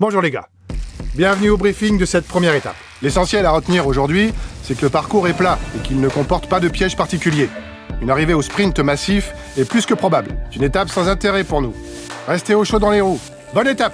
Bonjour les gars, bienvenue au briefing de cette première étape. L'essentiel à retenir aujourd'hui, c'est que le parcours est plat et qu'il ne comporte pas de piège particulier. Une arrivée au sprint massif est plus que probable. C'est une étape sans intérêt pour nous. Restez au chaud dans les roues. Bonne étape!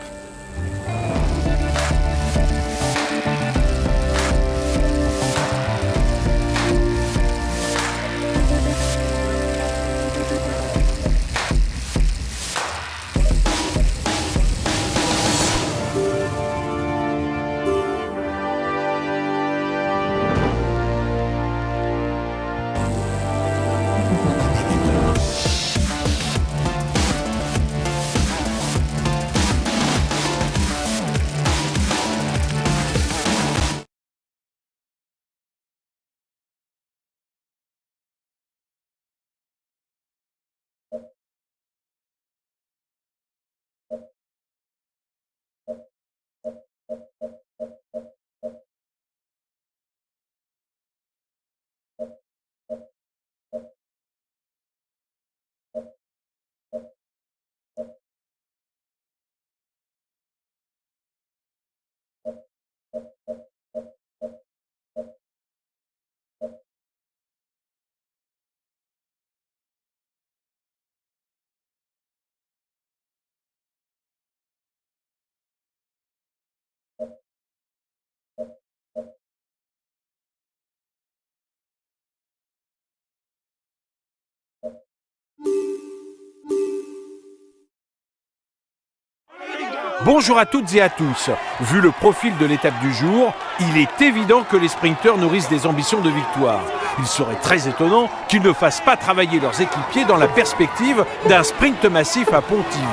Bonjour à toutes et à tous. Vu le profil de l'étape du jour, il est évident que les sprinteurs nourrissent des ambitions de victoire. Il serait très étonnant qu'ils ne fassent pas travailler leurs équipiers dans la perspective d'un sprint massif à Pontivy.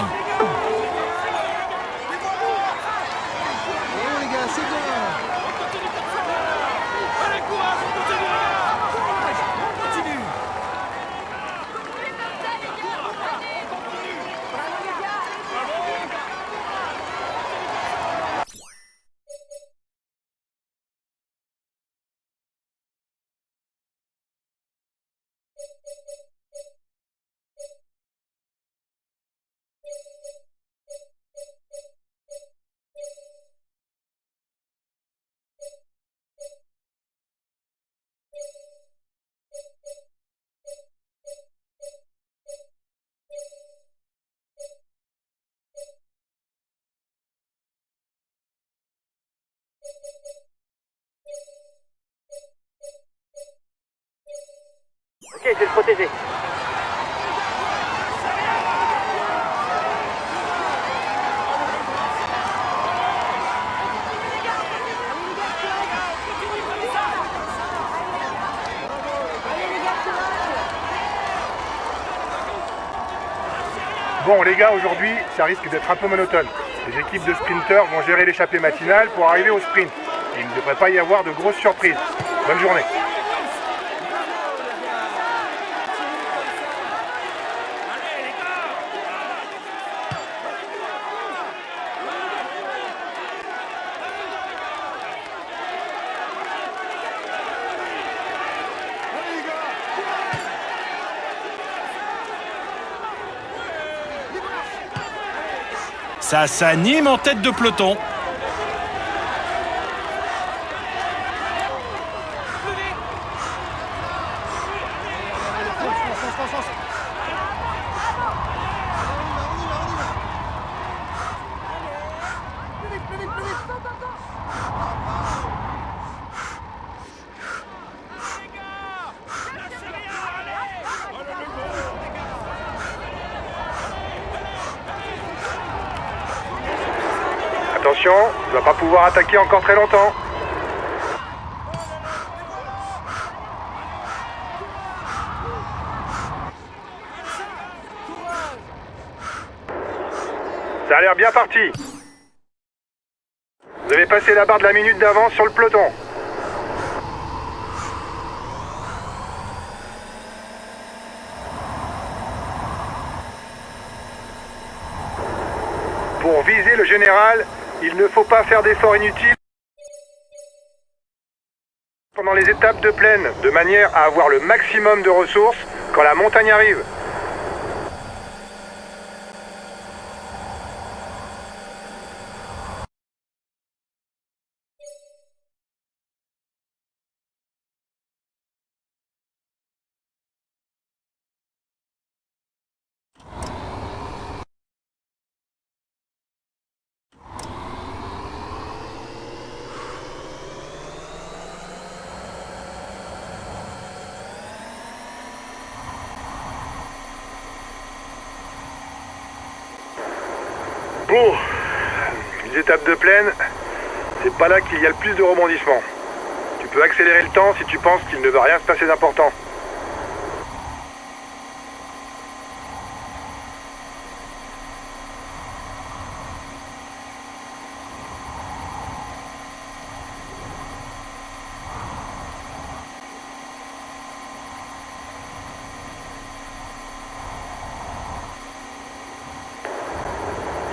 Ok, je vais le protéger. Bon les gars, aujourd'hui, ça risque d'être un peu monotone. Les équipes de sprinteurs vont gérer l'échappée matinale pour arriver au sprint. Et il ne devrait pas y avoir de grosses surprises. Bonne journée. Ça s'anime en tête de peloton. Attention, tu vas pas pouvoir attaquer encore très longtemps. Ça a l'air bien parti. Vous avez passé la barre de la minute d'avance sur le peloton. Pour viser le général, il ne faut pas faire d'efforts inutiles pendant les étapes de plaine, de manière à avoir le maximum de ressources quand la montagne arrive. Bon, les étapes de plaine, c'est pas là qu'il y a le plus de rebondissements. Tu peux accélérer le temps si tu penses qu'il ne va rien se passer d'important.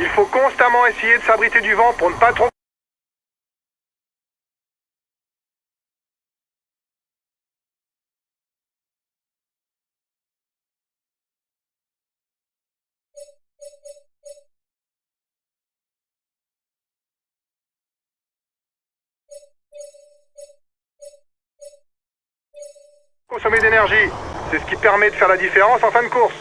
Il faut constamment essayer de s'abriter du vent pour ne pas trop... consommer d'énergie. C'est ce qui permet de faire la différence en fin de course.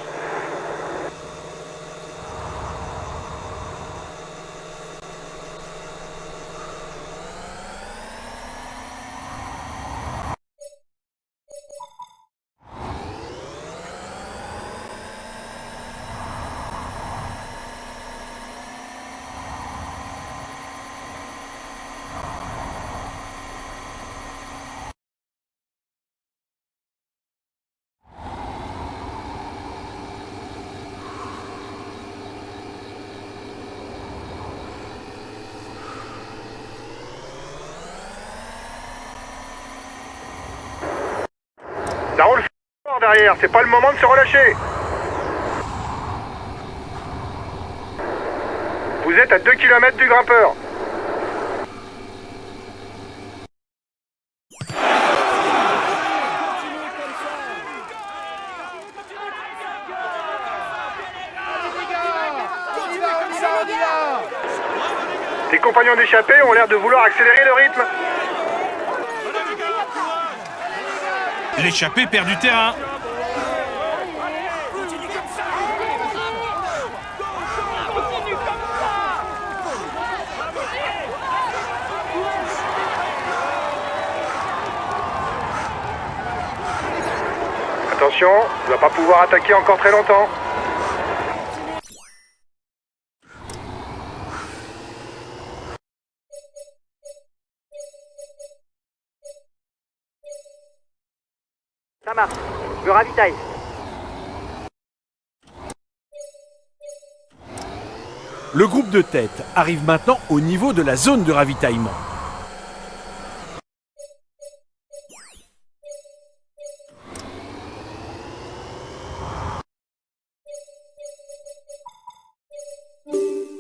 Ça roule fort derrière, c'est pas le moment de se relâcher. Vous êtes à 2 km du grimpeur. Tes compagnons d'échappée ont l'air de vouloir accélérer le rythme. L'échappée perd du terrain. Attention, on ne va pas pouvoir attaquer encore très longtemps. Ça marche, je ravitaille. Le groupe de tête arrive maintenant au niveau de la zone de ravitaillement.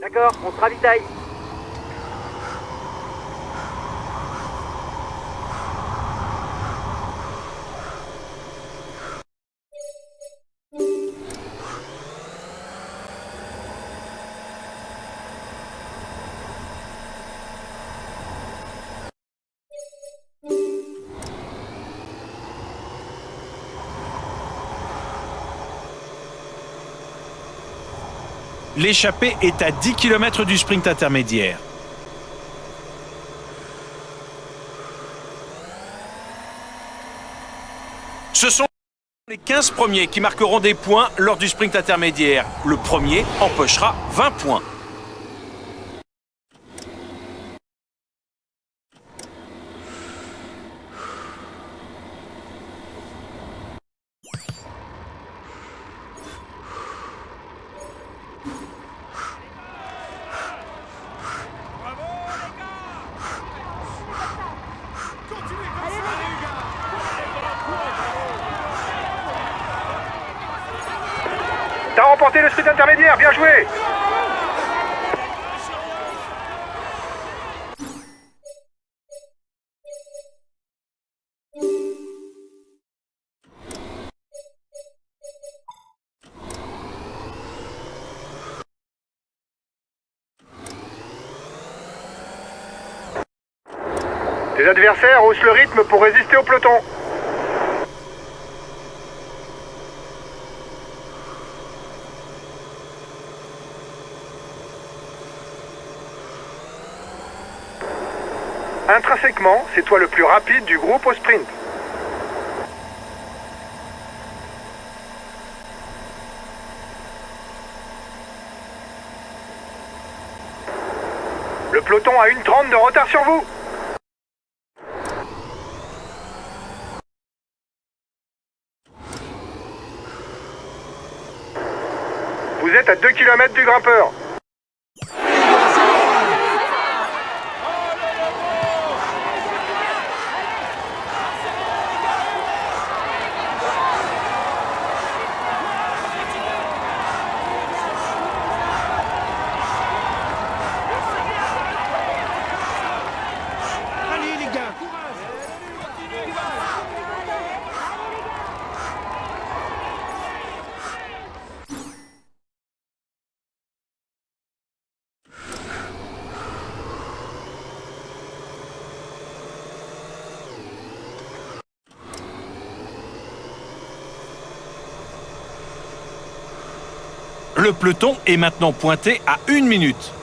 D'accord, on se ravitaille. L'échappée est à 10 km du sprint intermédiaire. Ce sont les 15 premiers qui marqueront des points lors du sprint intermédiaire. Le premier empochera 20 points. T'as remporté le sprint intermédiaire, bien joué! Tes adversaires haussent le rythme pour résister au peloton. Intrinsèquement, c'est toi le plus rapide du groupe au sprint. peloton a 1:30 de retard sur vous. Vous êtes à 2 km du grimpeur. Le peloton est maintenant pointé à 1 minute.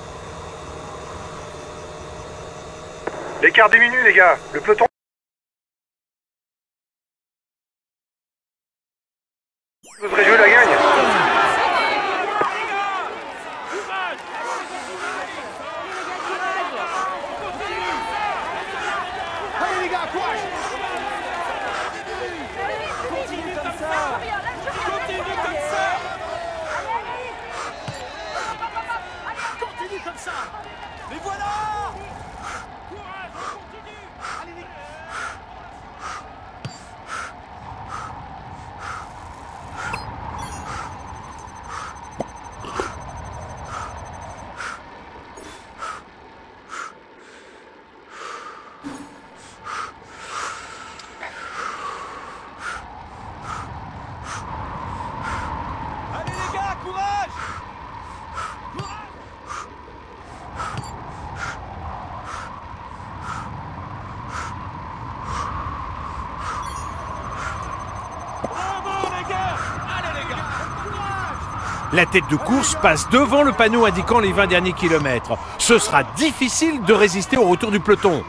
L'écart diminue, les gars. Le peloton... Vous voudrez jouer la gagne. Allez les gars, courage! Continue comme ça! Continue comme ça! Continue comme ça! Mais voilà! Courage, on continue! Allez les gars! Allez les gars, courage! Bravo les gars! Allez les gars! Courage! La tête de course passe devant le panneau indiquant les 20 derniers kilomètres. Ce sera difficile de résister au retour du peloton.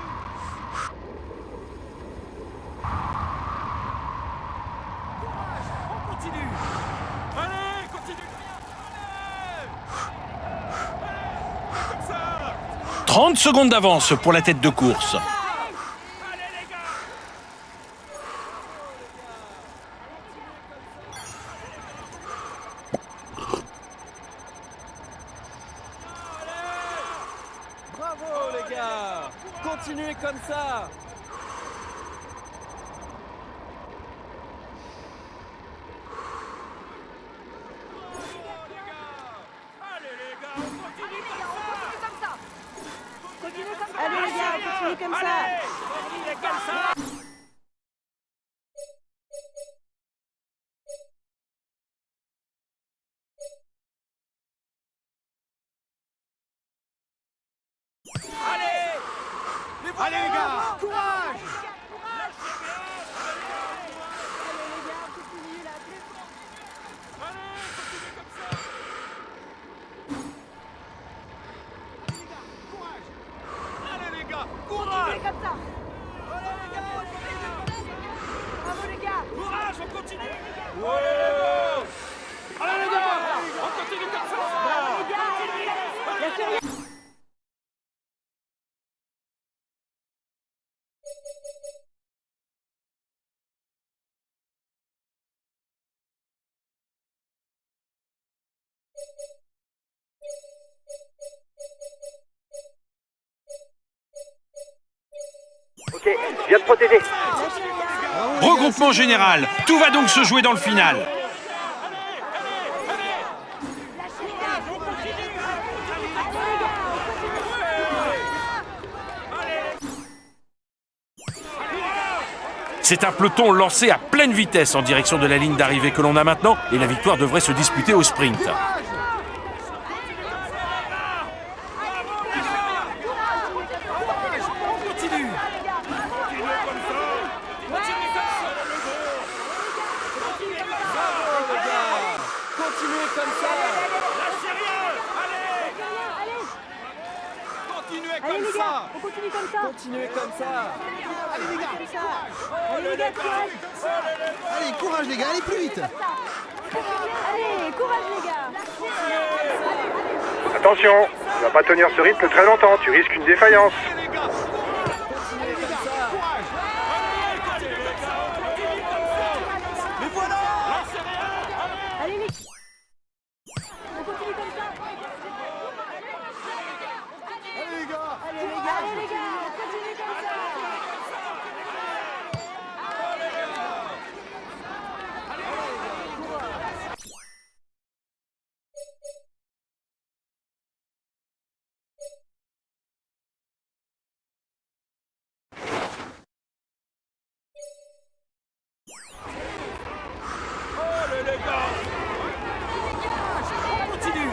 On continue! Allez, continue! Allez! Comme ça! 30 secondes d'avance pour la tête de course. Allez les gars! Bravo les gars! Continuez comme ça! Allez les gars, on continue comme ça! Allez les gars, on continue comme ça. Allez, comme ça! Allez les gars, courage! Allez les gars, courage! Comme ça. Bravo les gars. Courage, on continue! Allez les gars, on continue comme ça! Bien sûr, Ok, je viens de protéger. Regroupement général. Tout va donc se jouer dans le final. C'est un peloton lancé à pleine vitesse en direction de la ligne d'arrivée que l'on a maintenant et la victoire devrait se disputer au sprint. Continuez comme ça! Lâchez rien! Allez! Continuez allez comme les ça! gars, on continue comme ça. Continuez comme ça! Allez les gars, comme ça. Allez les gars, courage. Allez, courage les gars, allez plus vite! Allez, courage les gars. Attention, Tu vas pas tenir ce rythme très longtemps, tu risques une défaillance. Mais voilà. Allez, les... On continue comme ça. Allez les gars. Allez, les gars, on continue comme ça. Allez les gars. On continue.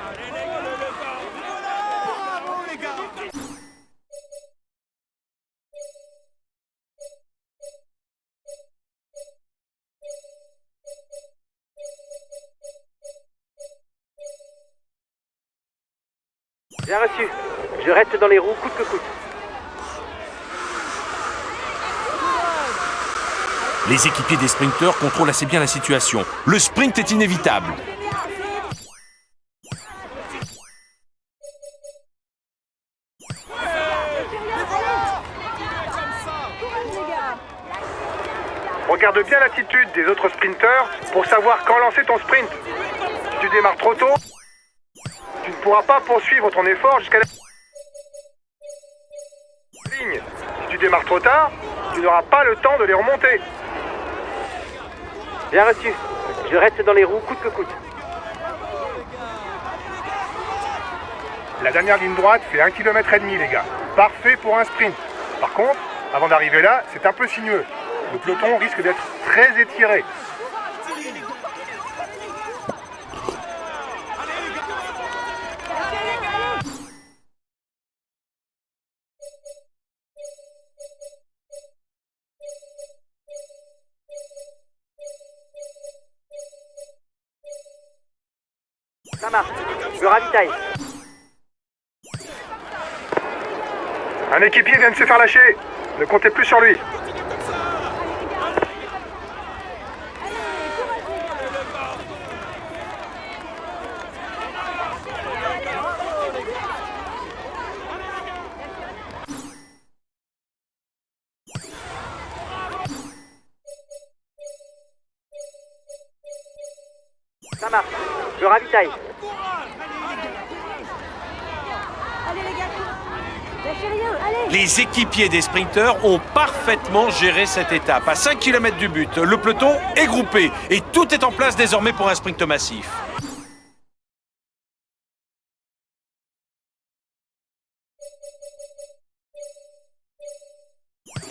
Allez les gars. Mais voilà. Bravo les gars. Bien reçu. Je reste dans les roues coûte que coûte. Les équipiers des sprinteurs contrôlent assez bien la situation. Le sprint est inévitable. Regarde bien l'attitude des autres sprinteurs pour savoir quand lancer ton sprint. Si tu démarres trop tôt, tu ne pourras pas poursuivre ton effort jusqu'à la ligne. Si tu démarres trop tard, tu n'auras pas le temps de les remonter. Bien reçu. Je reste dans les roues coûte que coûte. La dernière ligne droite fait 1,5 km, les gars. Parfait pour un sprint. Par contre, avant d'arriver là, c'est un peu sinueux. Le peloton risque d'être très étiré. Ça marche. Je ravitaille. Un équipier vient de se faire lâcher. Ne comptez plus sur lui. Ça marche. Je ravitaille. Allez, les gars, lâchez rien, allez. Les équipiers des sprinteurs ont parfaitement géré cette étape. À 5 km du but, le peloton est groupé et tout est en place désormais pour un sprint massif.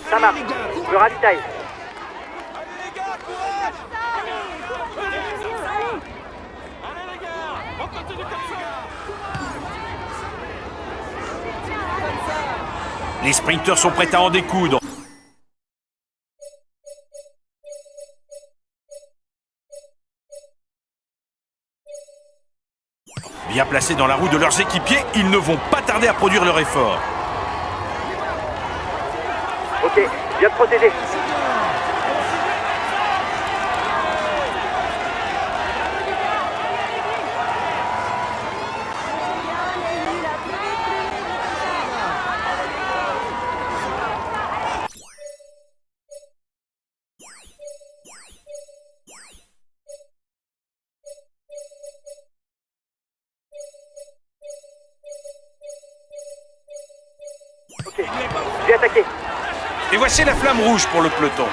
Ça marche. Je ravitaille. Allez les gars, courage. Allez les gars. On continue comme ça. Les sprinteurs sont prêts à en découdre. Bien placés dans la roue de leurs équipiers, ils ne vont pas tarder à produire leur effort. Ok, bien te protéger. Ok, je vais attaquer. Et voici la flamme rouge pour le peloton.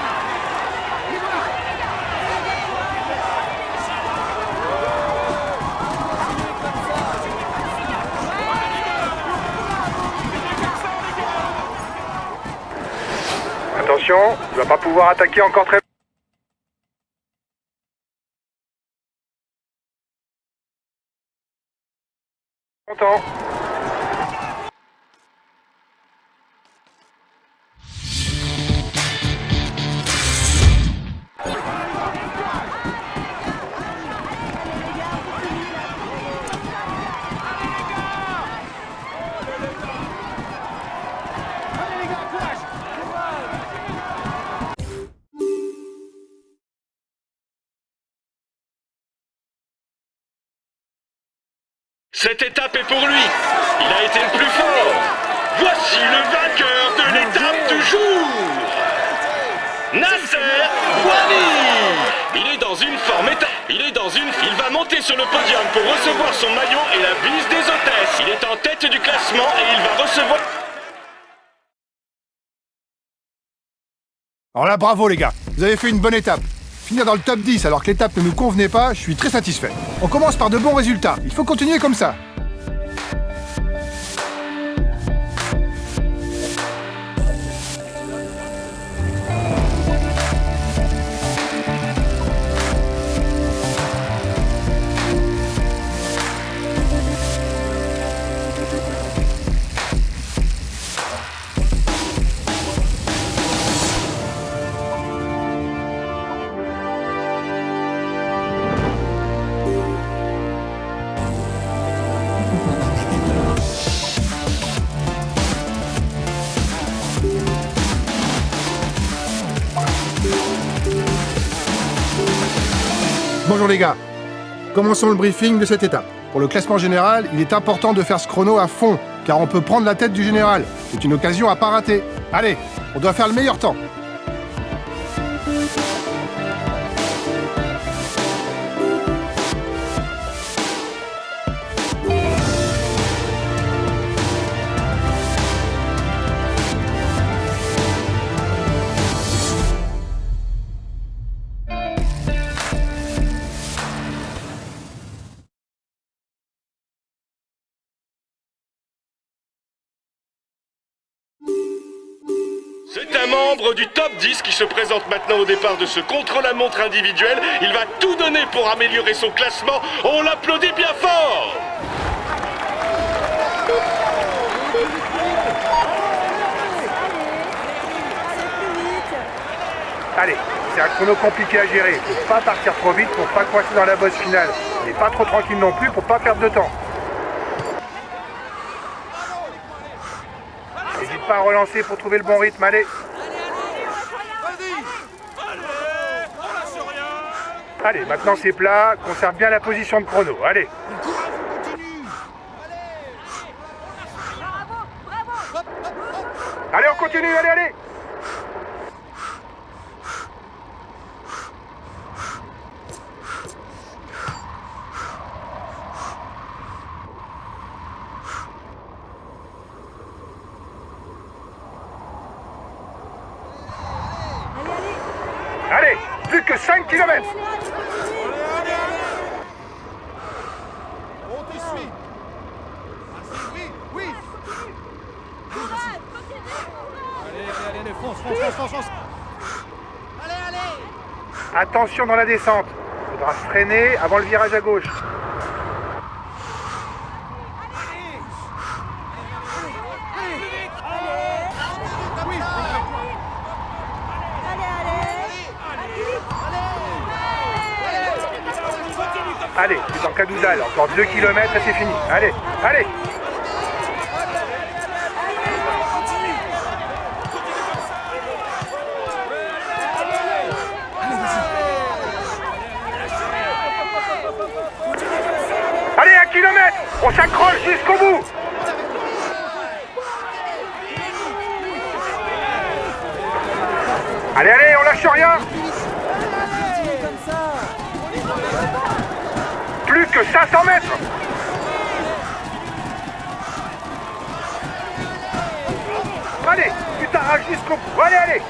Attention, tu vas pas pouvoir attaquer encore très longtemps. Cette étape est pour lui. Il a été le plus fort. Voici le vainqueur de l'étape du jour. Nasser Bouhanni. Il est dans une forme Il va monter sur le podium pour recevoir son maillot et la bise des hôtesses. Il est en tête du classement et il va recevoir... Alors là, bravo les gars, vous avez fait une bonne étape. Finir dans le top 10 alors que l'étape ne nous convenait pas, je suis très satisfait. On commence par de bons résultats, il faut continuer comme ça. Bonjour les gars, commençons le briefing de cette étape. Pour le classement général, il est important de faire ce chrono à fond, car on peut prendre la tête du général. C'est une occasion à pas rater. Allez, on doit faire le meilleur temps. C'est un membre du top 10 qui se présente maintenant au départ de ce contre-la-montre individuel. Il va tout donner pour améliorer son classement. On l'applaudit bien fort. Allez, c'est un chrono compliqué à gérer. Faut pas partir trop vite pour pas coincer dans la bosse finale. Mais pas trop tranquille non plus pour pas perdre de temps. N'hésite pas à relancer pour trouver le bon rythme, allez. Allez, maintenant c'est plat, conserve bien la position de chrono, allez. Allez, on continue, allez, allez. Allez, plus que 5 km. On te suit. Oui, oui. Allez, fonce. Allez. Attention dans la descente. Il faudra freiner avant le virage à gauche. Allez, c'est en Cadoudal, encore 2 km et c'est fini. Allez. Allez, 1 km. On s'accroche jusqu'au bout. Allez, on lâche rien. Plus que 500 mètres. Allez, tu t'arraches jusqu'au bout. Allez.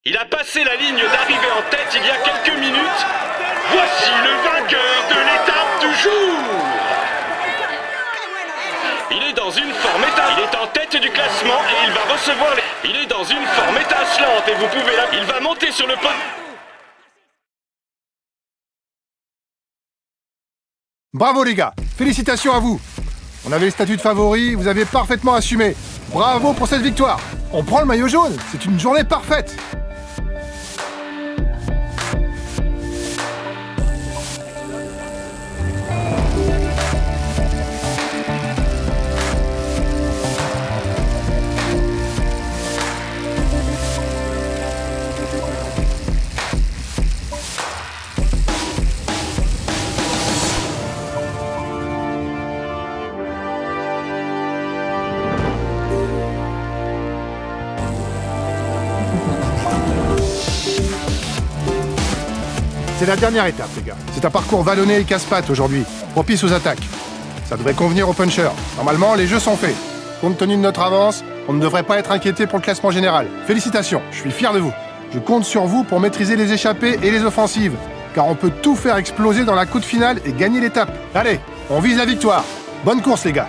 Il a passé la ligne d'arrivée en tête il y a quelques minutes. Voici le vainqueur de l'étape du jour. Il est dans une forme étincelante. Il est en tête du classement et il va recevoir les... Il est dans une forme étincelante et vous pouvez là... Il va monter sur le podium. Bravo les gars, félicitations à vous. On avait le statut de favori, vous avez parfaitement assumé. Bravo pour cette victoire. On prend le maillot jaune, c'est une journée parfaite. C'est la dernière étape, les gars. C'est un parcours vallonné et casse-pattes aujourd'hui, propice aux attaques. Ça devrait convenir aux punchers. Normalement, les jeux sont faits. Compte tenu de notre avance, on ne devrait pas être inquiété pour le classement général. Félicitations, je suis fier de vous. Je compte sur vous pour maîtriser les échappées et les offensives, car on peut tout faire exploser dans la course finale et gagner l'étape. Allez, on vise la victoire. Bonne course, les gars.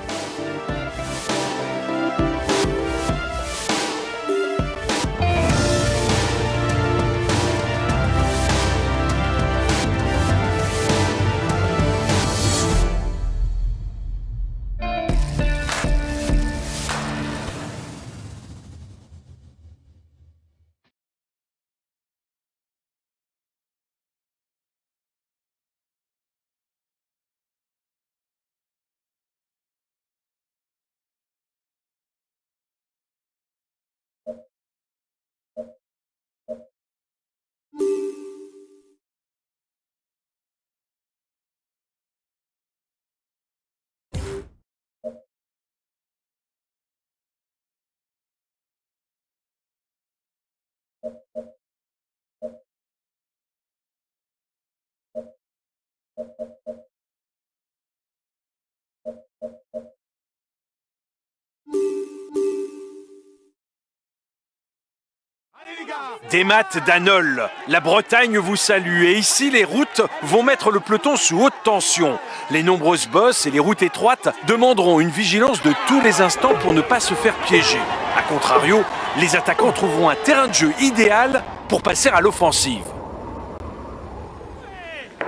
Des maths d'Anol, la Bretagne vous salue et ici les routes vont mettre le peloton sous haute tension. Les nombreuses bosses et les routes étroites demanderont une vigilance de tous les instants pour ne pas se faire piéger. A contrario, les attaquants trouveront un terrain de jeu idéal pour passer à l'offensive.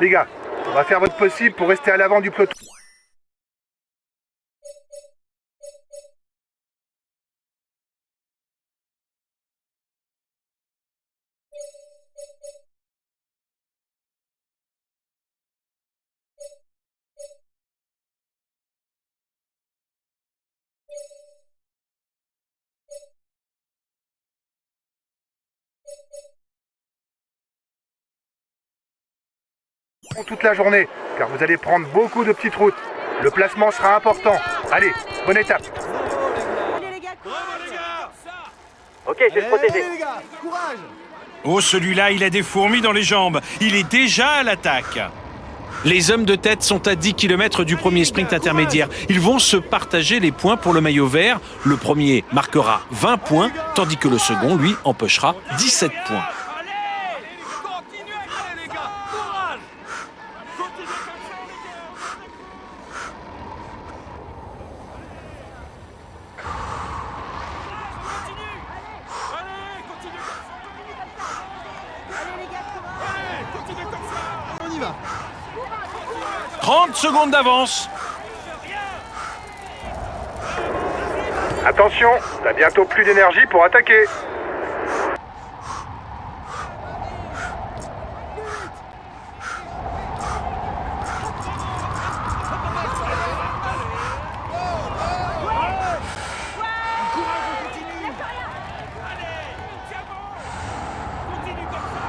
Les gars, on va faire votre possible pour rester à l'avant du peloton. Toute la journée, car vous allez prendre beaucoup de petites routes. Le placement sera important. Allez, bonne étape. Allez les gars, Ok, je vais le protéger. Allez les gars, courage. Oh, celui-là, il a des fourmis dans les jambes. Il est déjà à l'attaque. Les hommes de tête sont à 10 km du premier sprint intermédiaire. Ils vont se partager les points pour le maillot vert. Le premier marquera 20 points, tandis que le second, lui, empochera 17 points. Continuez à aller, les gars. Courage. Continuez comme ça, les gars. Continue. Allez, continuez comme ça. allez les gars, courage. Allez, continuez comme ça. On y va. 30 secondes d'avance. Attention, t'as bientôt plus d'énergie pour attaquer. Continue comme ça.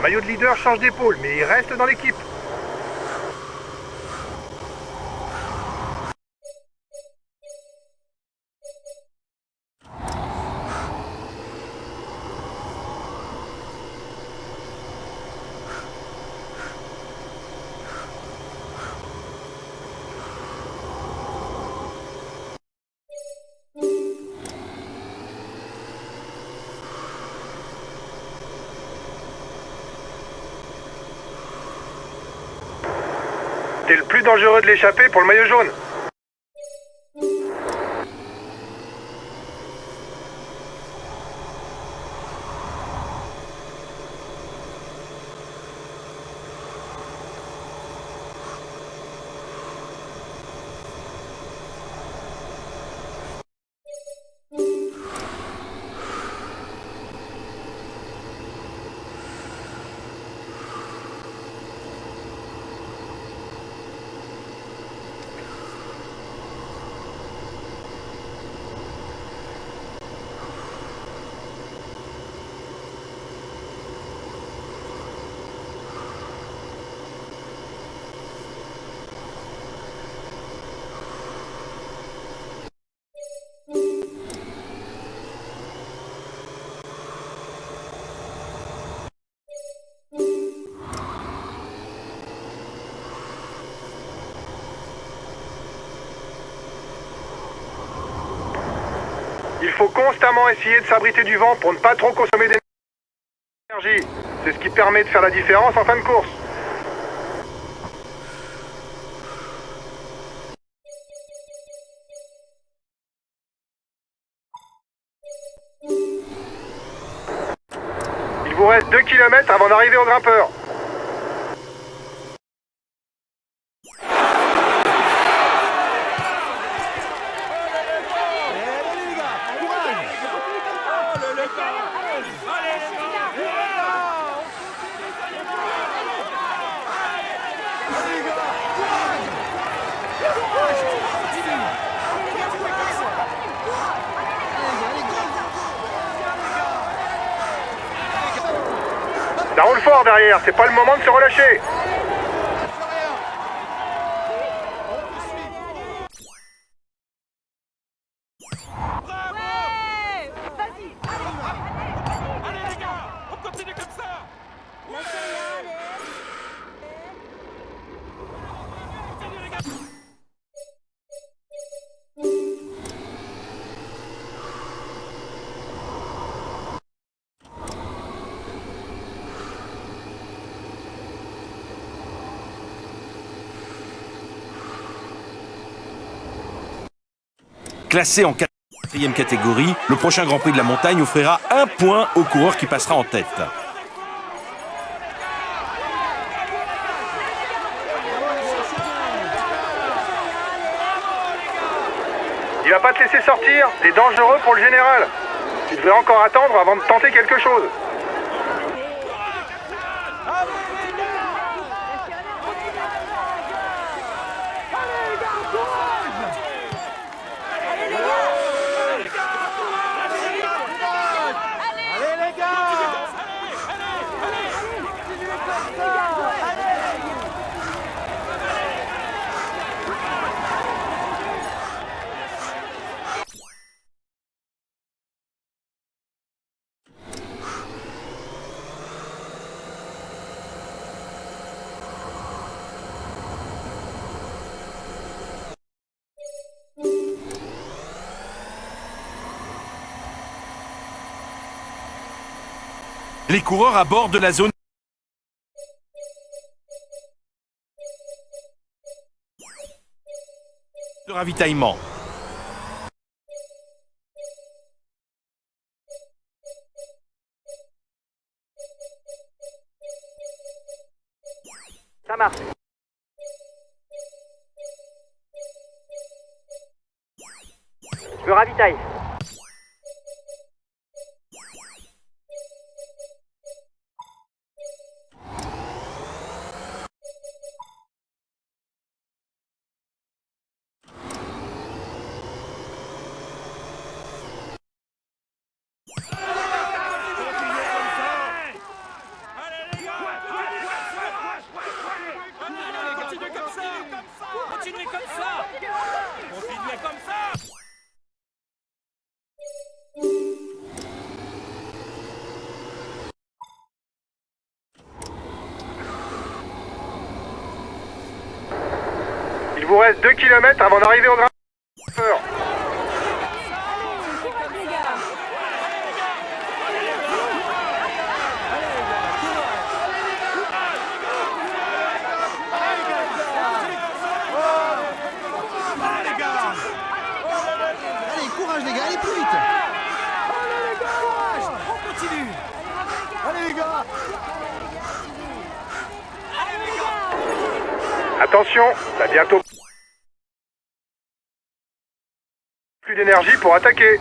Le maillot de leader change d'épaule, mais il reste dans l'équipe. T'es le plus dangereux de l'échapper pour le maillot jaune. Il faut constamment essayer de s'abriter du vent pour ne pas trop consommer d'énergie. C'est ce qui permet de faire la différence en fin de course. Il vous reste 2 km avant d'arriver au grimpeur. Ça roule fort derrière, c'est pas le moment de se relâcher. Ouais, vas-y. Allez les gars, on continue comme ça. Continue les gars. Classé en 4e catégorie, le prochain Grand Prix de la montagne offrira 1 point au coureur qui passera en tête. Il va pas te laisser sortir, c'est dangereux pour le général. Tu devrais encore attendre avant de tenter quelque chose. Les coureurs abordent la zone de ravitaillement. Ça marche. Je me ravitaille. Continuez comme ça. Continuez comme ça. Il vous reste 2 km avant d'arriver au grimpeur. Allez, courage les gars, allez plus vite. Allez les gars, courage. On continue. Allez les gars. Attention, t'as bientôt plus d'énergie pour attaquer.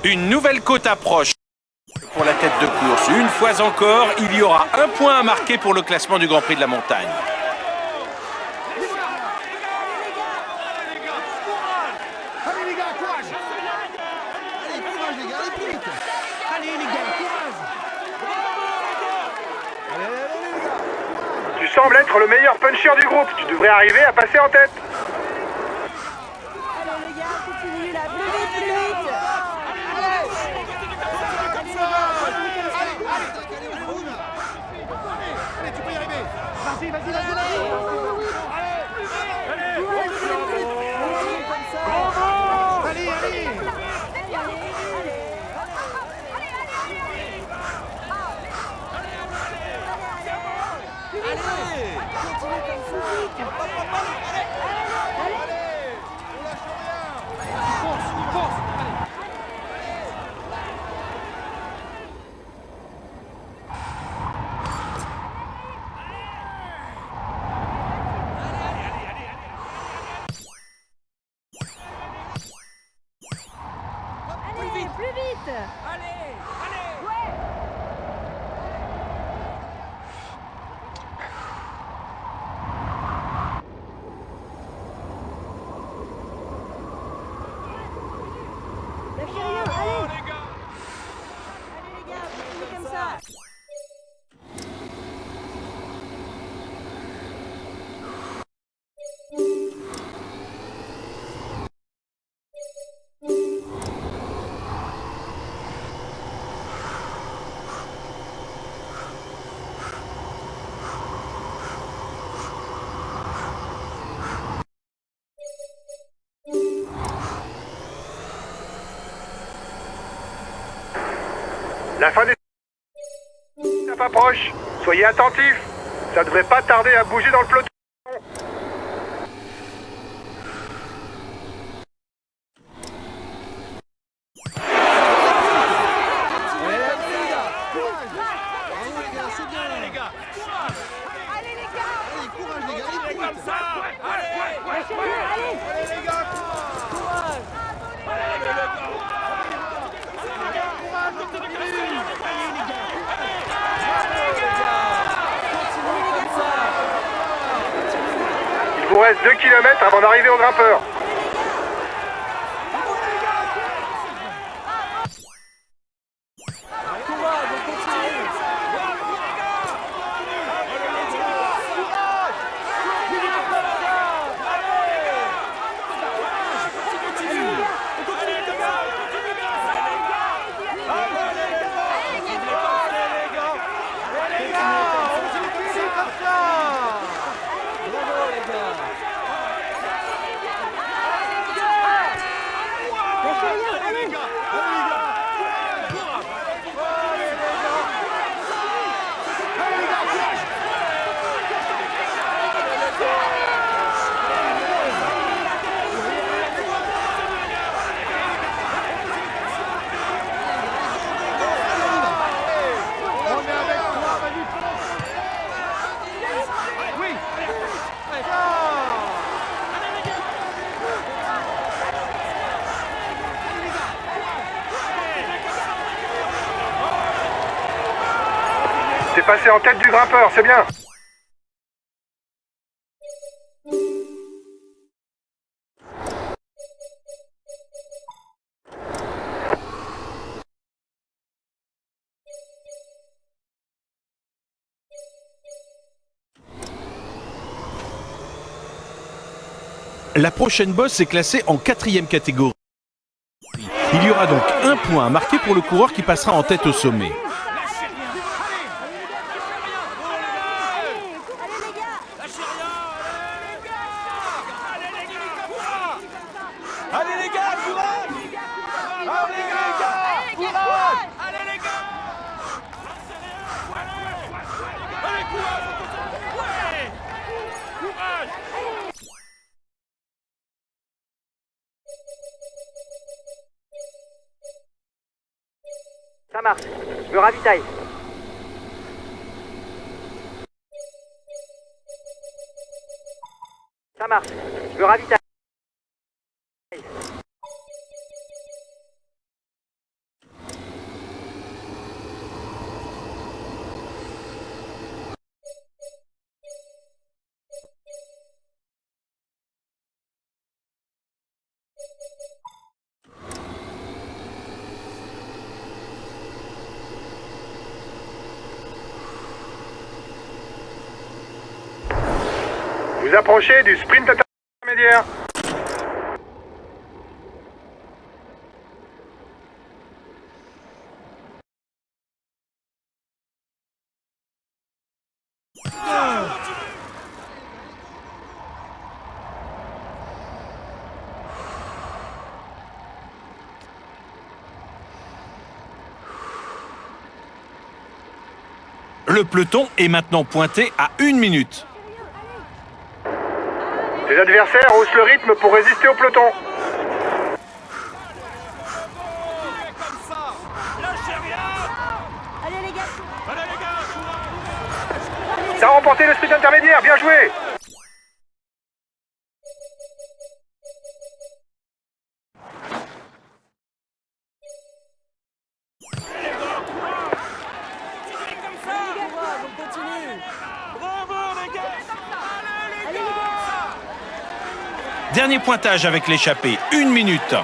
Une nouvelle côte approche pour la tête de course. Une fois encore, il y aura 1 point à marquer pour le classement du Grand Prix de la montagne. Allez les gars, courage. Allez, courage les gars, allez plus vite. Allez les gars, courage. Allez les gars. Tu sembles être le meilleur puncher du groupe. Tu devrais arriver à passer en tête. Allez les gars, continue là, plus vite, plus vite. vas-y, vas-y, vas-y. Allez, allez. Allez, plus vite. Lâchez rien, allez. Allez les gars, continuez comme ça. La fin des... Ça approche. Soyez attentifs. Ça devrait pas tarder à bouger dans le peloton. Allez les gars, courage. Allez les gars. Allez, courage les gars, allez, Comme ça. Allez. Lâchez rien, allez. allez les gars. Il vous reste 2 km avant d'arriver au grimpeur. Lâchez rien, allez. On est avec toi, vas-y. Oui. C'est passé en tête du grimpeur, c'est bien. La prochaine bosse est classée en 4e catégorie. Il y aura donc un point à marquer pour le coureur qui passera en tête au sommet. Allez les gars, courage. Allez les gars, courage. Allez les gars. Allez, courage. Ouais. Courage. Ça marche. Je me ravitaille. Ça marche. Je me ravitaille. Vous approchez du sprint intermédiaire. Le peloton est maintenant pointé à 1 minute. Les adversaires haussent le rythme pour résister au peloton. Comme ça. Lâchez rien. Allez les gars. Allez les gars, courage. T'as remporté le sprint intermédiaire, bien joué. Bravo les gars. Allez les gars. Dernier pointage avec l'échappée, 1 minute.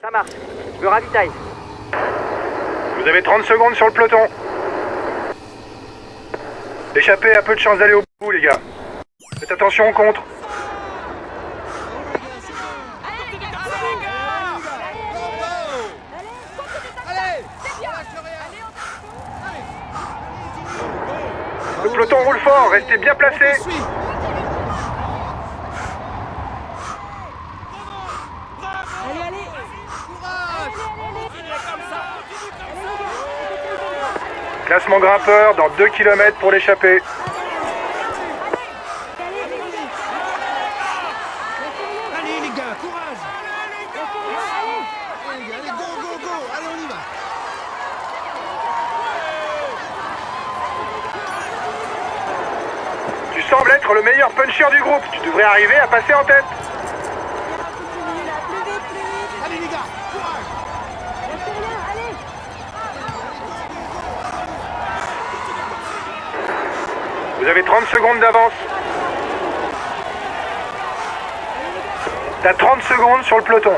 Ça marche. Je me ravitaille. Vous avez 30 secondes sur le peloton. L'échappée a peu de chance d'aller au bout, les gars. Faites attention au contre. Le peloton roule fort, restez bien placés. Allez, allez. Classement grimpeur dans 2 km pour l'échappée. Allez les gars, courage. Allez les gars, allez, go, go, go. Allez, on y va. Tu sembles être le meilleur puncher du groupe. Tu devrais arriver à passer en tête. Allez les gars, courage. Allez. Vous avez 30 secondes d'avance. T'as 30 secondes sur le peloton.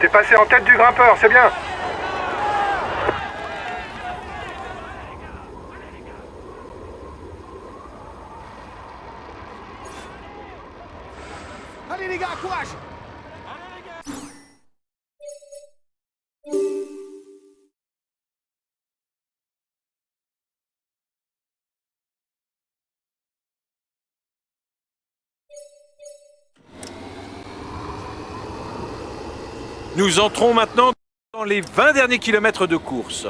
T'es passé en tête du grimpeur, c'est bien. Allez les gars, courage. Nous entrons maintenant dans les 20 derniers kilomètres de course.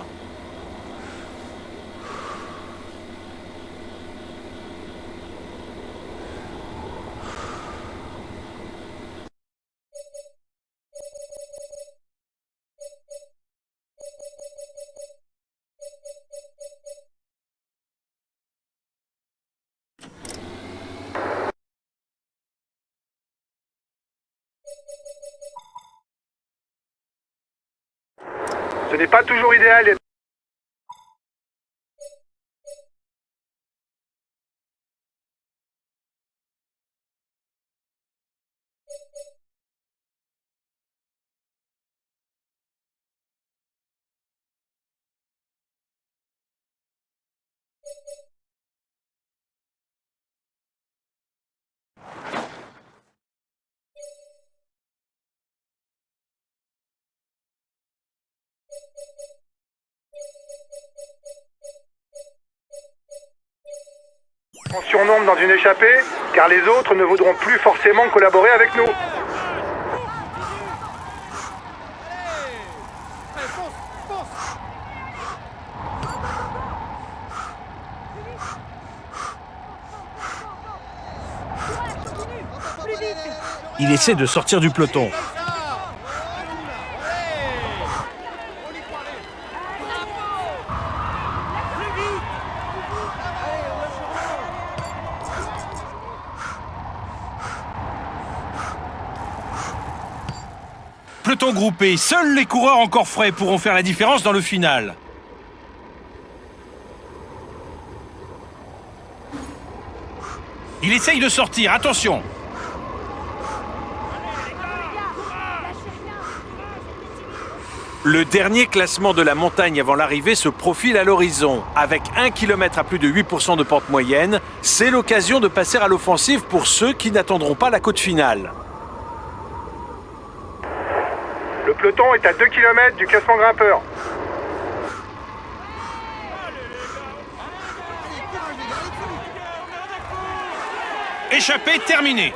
Ce n'est pas toujours idéal d'être... en surnombre dans une échappée, car les autres ne voudront plus forcément collaborer avec nous. Allez, fonce, fonce. Il essaie de sortir du peloton. peloton groupé. Seuls les coureurs encore frais pourront faire la différence dans le final. Il essaye de sortir, attention. Le dernier classement de la montagne avant l'arrivée se profile à l'horizon. Avec 1 km à plus de 8% de pente moyenne, c'est l'occasion de passer à l'offensive pour ceux qui n'attendront pas la côte finale. Le peloton est à 2 km du classement grimpeur. Échappé, terminé.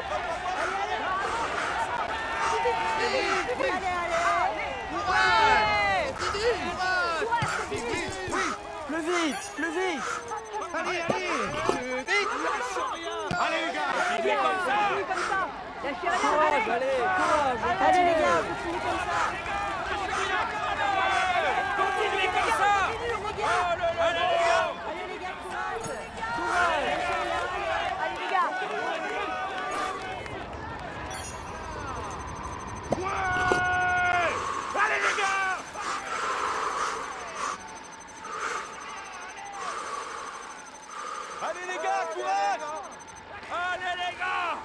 Plus vite, plus vite. Allez, allez, plus vite. Allez les gars, Continuez comme ça. Lâchez rien. courage, allez, courage. Allez les gars, continuez comme ça. Continuez comme ça. Allez les gars, courage. Allez les gars. Allez les gars. Allez les gars, courage. Allez les gars.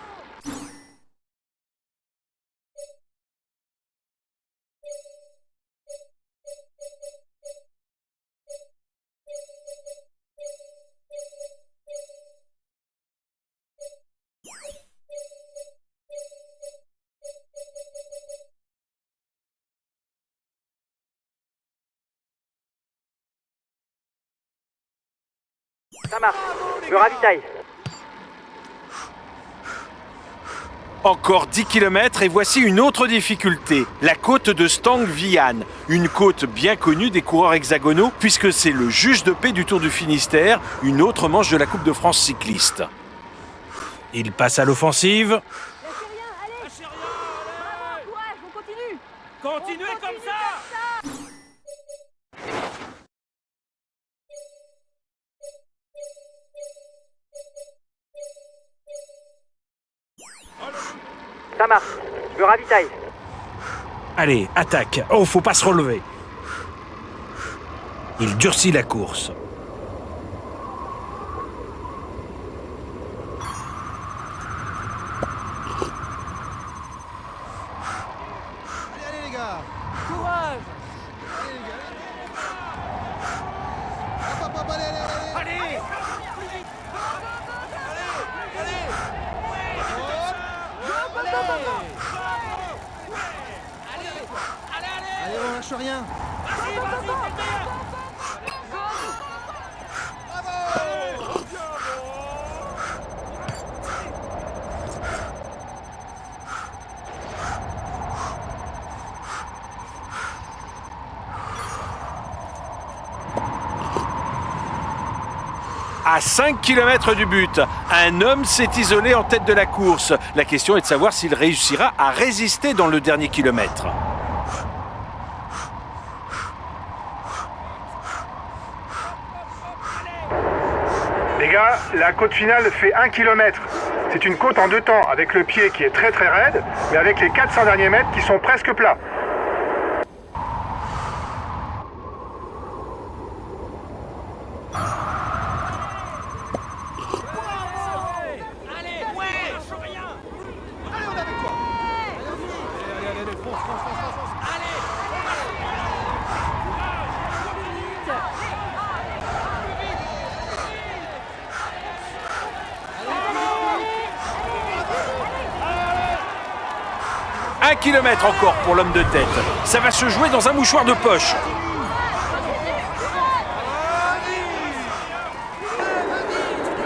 Ça marche. Je ravitaille. Encore 10 km et voici une autre difficulté, la côte de Stang Vian. Une côte bien connue des coureurs hexagonaux puisque c'est le juge de paix du Tour du Finistère, une autre manche de la Coupe de France cycliste. Il passe à l'offensive. Lâchez rien, allez. Lâchez rien, allez. Courage, on continue. Continuez comme ça. Ça marche. Je ravitaille. Allez, attaque. Oh, faut pas se relever. Il durcit la course. Allez, allez les gars. Courage. Allez les gars. Hop, hop, hop, allez, allez, allez. Allez. Allez, on lâche rien. À 5 km du but, un homme s'est isolé en tête de la course. La question est de savoir s'il réussira à résister dans le dernier kilomètre. Les gars, la côte finale fait 1 km. C'est une côte en 2 temps, avec le pied qui est très très raide, mais avec les 400 derniers mètres qui sont presque plats. Allez, ouais. Lâche rien. Allez, on est avec toi. Allez, allez, allez, fonce, fonce, fonce, fonce. Un kilomètre encore pour l'homme de tête. Ça va se jouer dans un mouchoir de poche.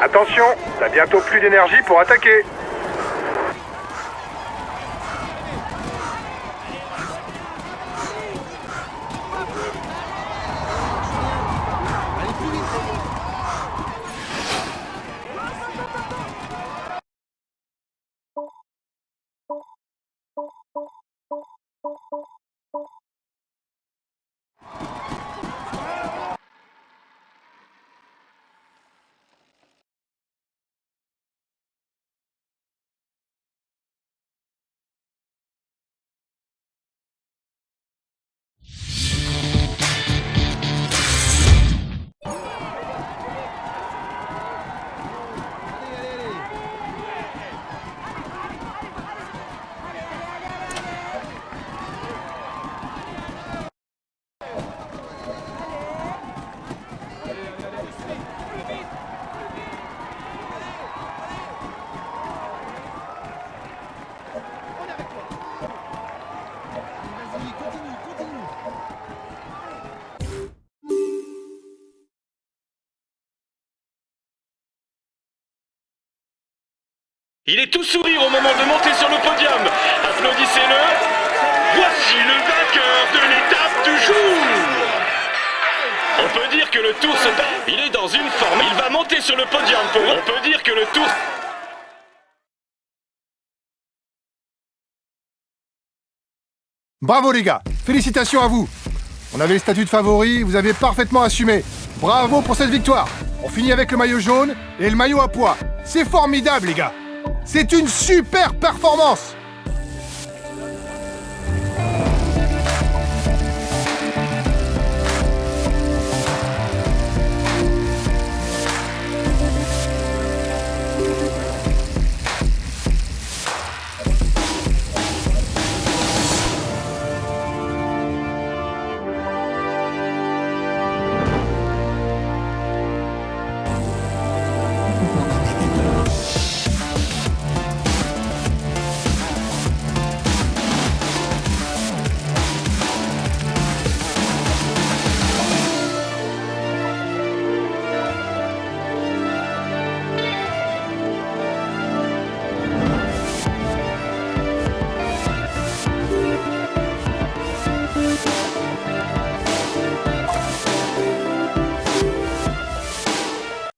Attention, t'as bientôt plus d'énergie pour attaquer. Il est tout sourire au moment de monter sur le podium. Applaudissez-le. Voici le vainqueur de l'étape du jour. On peut dire que le tour se bat. Il est dans une forme. Il va monter sur le podium pour... On peut dire que le tour... Bravo les gars, félicitations à vous. On avait le statut de favori, vous avez parfaitement assumé. Bravo pour cette victoire. On finit avec le maillot jaune et le maillot à pois. C'est formidable les gars. C'est une super performance.